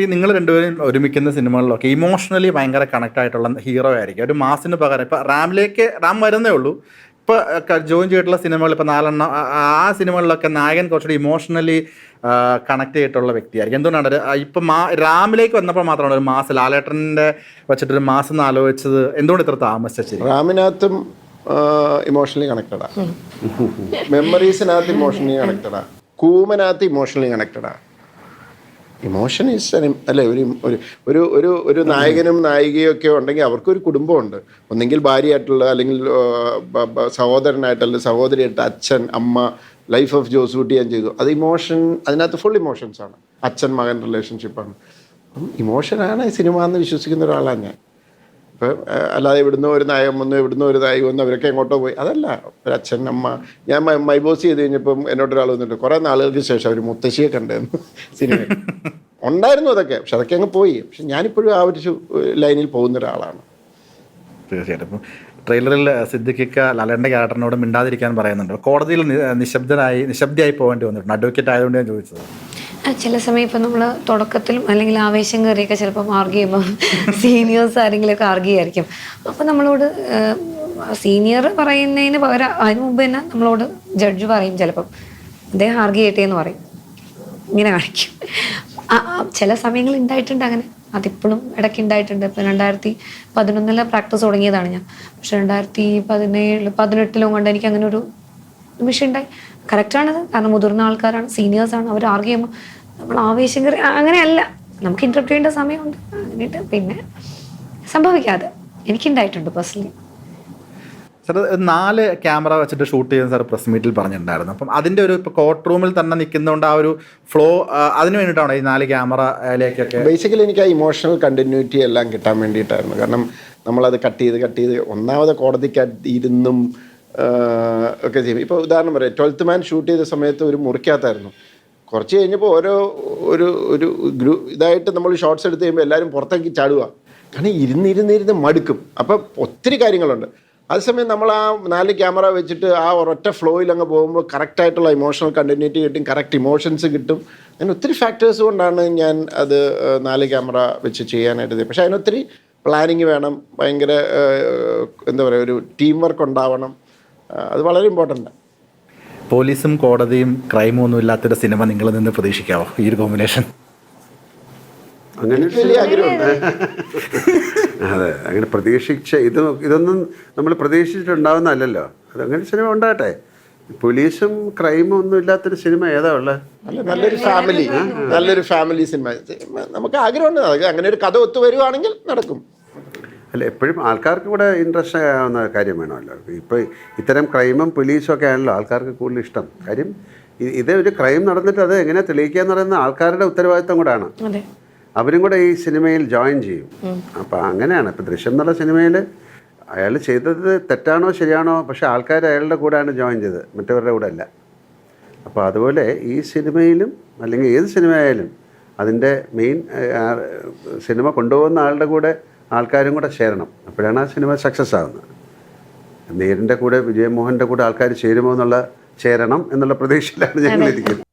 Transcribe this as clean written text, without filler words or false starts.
നിങ്ങൾ രണ്ടുപേരും ഒരുമിക്കുന്ന സിനിമകളിലൊക്കെ ഇമോഷണലി ഭയങ്കര കണക്ട് ആയിട്ടുള്ള ഹീറോ ആയിരിക്കും. ഒരു മാസിന് പകരം ഇപ്പം റാം വരുന്നേ ഉള്ളൂ. ഇപ്പോൾ ജോയിൻ ചെയ്തിട്ടുള്ള സിനിമകൾ ഇപ്പോൾ 4 ആ സിനിമകളിലൊക്കെ നായകൻ കുറച്ചുകൂടി ഇമോഷണലി കണക്ട് ചെയ്തിട്ടുള്ള വ്യക്തിയായിരിക്കും. എന്തുകൊണ്ടാണ് ഇപ്പം റാമിലേക്ക് വന്നപ്പോൾ മാത്രമാണ് ഒരു മാസ് ലാലേട്ടൻ്റെ വെച്ചിട്ടൊരു മാസം എന്ന് ആലോചിച്ചത് എന്തുകൊണ്ട് ഇത്ര താമസിച്ചു? റാമിനകത്തും ഇമോഷണലി കണക്റ്റഡാ, മെമ്മറീസിനകത്ത് ഇമോഷണലി കണക്റ്റഡാ, കൂമനകത്ത് ഇമോഷണലി കണക്റ്റഡാ. ഇമോഷൻ ഈസ് അല്ലേ, ഒരു നായകനും നായികയും ഒക്കെ ഉണ്ടെങ്കിൽ അവർക്കൊരു കുടുംബമുണ്ട്. ഒന്നെങ്കിൽ ഭാര്യയായിട്ടുള്ള, അല്ലെങ്കിൽ സഹോദരനായിട്ടുള്ള, സഹോദരിയായിട്ട്, അച്ഛൻ, അമ്മ, ലൈഫ് ഓഫ് ജോസൂട്ടി ഞാൻ ചെയ്തു. അത് ഇമോഷൻ, അതിനകത്ത് ഫുൾ ഇമോഷൻസ് ആണ്. അച്ഛൻ മകൻ റിലേഷൻഷിപ്പാണ്. ഇമോഷനാണ് ഈ സിനിമ എന്ന് വിശ്വസിക്കുന്ന ഒരാളാണ് ഞാൻ. ഇപ്പം അല്ലാതെ ഇവിടുന്ന് ഒരു നായകൻ വന്നു, ഇവിടുന്ന് ഒരു നായിക വന്നു, അവരൊക്കെ എങ്ങോട്ടോ പോയി, അതല്ല. ഒരു അച്ഛൻ, അമ്മ. ഞാൻ മൈബോസ് ചെയ്ത് കഴിഞ്ഞപ്പം എന്നോടൊരാൾ വന്നിട്ട് കുറേ നാളുകൾക്ക് ശേഷം അവർ മുത്തശ്ശിയെ കണ്ടെന്ന് സിനിമയിൽ ഉണ്ടായിരുന്നു. അതൊക്കെ പക്ഷെ അതൊക്കെ അങ്ങ് പോയി. പക്ഷെ ഞാനിപ്പോഴും ആ ഒരു ലൈനിൽ പോകുന്ന ഒരാളാണ്. തീർച്ചയായിട്ടും. ഇപ്പം ട്രെയിലറിൽ സിദ്ദിഖിക്ക ലാലേട്ടൻ്റെ ക്യാരക്ടറിനോട് മിണ്ടാതിരിക്കാൻ പറയുന്നുണ്ട്. കോടതിയിൽ നിശബ്ദയായി പോകേണ്ടി വന്നിട്ടുണ്ട്. അഡ്വക്കേറ്റ് ആയതുകൊണ്ട് ഞാൻ ചോദിച്ചത്. ചില സമയം ഇപ്പം നമ്മൾ തുടക്കത്തിലും അല്ലെങ്കിൽ ആവേശം കയറിയൊക്കെ ചിലപ്പം ആർഗ്യ ചെയ്യുമ്പം സീനിയേഴ്സ് ആരെങ്കിലുമൊക്കെ ആർഗ്യ ആയിരിക്കും. അപ്പം നമ്മളോട് സീനിയർ പറയുന്നതിന് പകരം അതിന് മുമ്പ് തന്നെ നമ്മളോട് ജഡ്ജ് പറയും, ചിലപ്പം അദ്ദേഹം ആർഗ്യ ചെയ്യട്ടെ എന്ന് പറയും. ഇങ്ങനെ കാണിക്കും. ചില സമയങ്ങൾ ഉണ്ടായിട്ടുണ്ട് അങ്ങനെ. അതിപ്പോഴും ഇടയ്ക്ക് ഉണ്ടായിട്ടുണ്ട്. ഇപ്പം 2011 പ്രാക്ടീസ് തുടങ്ങിയതാണ് ഞാൻ. പക്ഷെ 2017-18 കൊണ്ട് എനിക്ക് അങ്ങനെ ഒരു നിമിഷം ഉണ്ടായി. കറക്റ്റാണത്. കാരണം മുതിർന്ന ആൾക്കാരാണ്, സീനിയേഴ്സാണ്. അവർ ആർഗ്യ ചെയ്യുമ്പോൾ നമ്മൾ ആവേശം കയറി അങ്ങനെയല്ല, നമുക്ക് ഇൻറ്റർപ്റ്റ് ചെയ്യേണ്ട സമയമുണ്ട്. എന്നിട്ട് പിന്നെ സംഭവിക്കാതെ എനിക്കുണ്ടായിട്ടുണ്ട് പേഴ്സണലി. സാർ 4 ക്യാമറ വെച്ചിട്ട് ഷൂട്ട് ചെയ്യുന്ന സാർ പ്രസ് മീറ്റിൽ പറഞ്ഞിട്ടുണ്ടായിരുന്നു. അപ്പം അതിൻ്റെ ഒരു ഇപ്പോൾ കോർട്ട് റൂമിൽ തന്നെ നിൽക്കുന്നതുകൊണ്ട് ആ ഒരു ഫ്ലോ അതിന് വേണ്ടിയിട്ടാണ് ഈ 4 ക്യാമറയിലേക്കൊക്കെ. ബേസിക്കലി എനിക്ക് ആ ഇമോഷണൽ കണ്ടിന്യൂറ്റി എല്ലാം കിട്ടാൻ വേണ്ടിയിട്ടായിരുന്നു. കാരണം നമ്മളത് കട്ട് ചെയ്ത് ഒന്നാമത് കോടതിക്ക് ഇരുന്നും ഒക്കെ ചെയ്യും. ഇപ്പോൾ ഉദാഹരണം പറയാം, 12th മാൻ ഷൂട്ട് ചെയ്ത സമയത്ത് ഒരു മുറിക്കകത്തായിരുന്നു. കുറച്ച് കഴിഞ്ഞപ്പോൾ ഒരു ഇതായിട്ട് നമ്മൾ ഷോർട്സ് എടുത്ത് കഴിയുമ്പോൾ എല്ലാവരും പുറത്തേക്ക് ചാടുക. കാരണം ഇരുന്ന് മടുക്കും. അപ്പം ഒത്തിരി കാര്യങ്ങളുണ്ട്. അതേസമയം നമ്മൾ ആ 4 ക്യാമറ വെച്ചിട്ട് ആ ഒരൊറ്റ ഫ്ലോയിൽ അങ്ങ് പോകുമ്പോൾ കറക്റ്റായിട്ടുള്ള ഇമോഷണൽ കണ്ടിന്യൂറ്റി കിട്ടും, കറക്റ്റ് ഇമോഷൻസ് കിട്ടും. അങ്ങനെ ഒത്തിരി ഫാക്ടേഴ്സ് കൊണ്ടാണ് ഞാൻ അത് 4 ക്യാമറ വെച്ച് ചെയ്യാനായിട്ട്. പക്ഷേ അതിനൊത്തിരി പ്ലാനിങ് വേണം, ഭയങ്കര എന്താ പറയുക, ഒരു ടീം വർക്ക് ഉണ്ടാവണം. അത് വളരെ ഇമ്പോർട്ടൻ്റ്. പോലീസും കോടതിയും ക്രൈമും ഒന്നും ഇല്ലാത്തൊരു സിനിമ നിങ്ങളിൽ നിന്ന് പ്രതീക്ഷിക്കാമോ ഈ ഒരു കോമ്പിനേഷൻ? അങ്ങനെ അതെ, അങ്ങനെ ഇതൊന്നും നമ്മൾ പ്രതീക്ഷിച്ചിട്ടുണ്ടാവുന്നതല്ലല്ലോ. അതങ്ങനെ സിനിമ ഉണ്ടാകട്ടെ. പോലീസും ക്രൈമും ഒന്നും ഇല്ലാത്തൊരു സിനിമ ഏതാ ഉള്ളത്? നല്ലൊരു ഫാമിലി സിനിമ നമുക്ക് ആഗ്രഹമുണ്ട്. അങ്ങനെ ഒരു കഥ ഒത്തു വരുവാണെങ്കിൽ നടക്കും. അല്ല, എപ്പോഴും ആൾക്കാർക്ക് കൂടെ ഇൻട്രസ്റ്റ് ആവുന്ന കാര്യം വേണമല്ലോ. ഇപ്പോൾ ഇത്തരം ക്രൈമും പോലീസും ഒക്കെ ആണല്ലോ ആൾക്കാർക്ക് കൂടുതൽ ഇഷ്ടം. കാര്യം ഇത് ഒരു ക്രൈം നടന്നിട്ട് അത് എങ്ങനെ തെളിയിക്കുക എന്ന് പറയുന്ന ആൾക്കാരുടെ ഉത്തരവാദിത്തം കൂടാണ്. അവരും കൂടെ ഈ സിനിമയിൽ ജോയിൻ ചെയ്യും. അപ്പോൾ അങ്ങനെയാണ്. ഇപ്പോൾ ദൃശ്യം എന്നുള്ള സിനിമയിൽ അയാൾ ചെയ്തത് തെറ്റാണോ ശരിയാണോ, പക്ഷേ ആൾക്കാർ അയാളുടെ കൂടെയാണ് ജോയിൻ ചെയ്തത്, മറ്റവരുടെ കൂടെ അല്ല. അപ്പോൾ അതുപോലെ ഈ സിനിമയിലും അല്ലെങ്കിൽ ഏത് സിനിമയായാലും അതിൻ്റെ മെയിൻ സിനിമ കൊണ്ടുപോകുന്ന ആളുടെ കൂടെ ആൾക്കാരും കൂടെ ചേരണം. അപ്പോഴാണ് ആ സിനിമ സക്സസ് ആകുന്നത്. നേരിൻ്റെ കൂടെ വിജയമോഹൻ്റെ കൂടെ ആൾക്കാർ ചേരുമോ ചേരണം എന്നുള്ള പ്രതീക്ഷയിലാണ് ഞങ്ങളിരിക്കുന്നത്.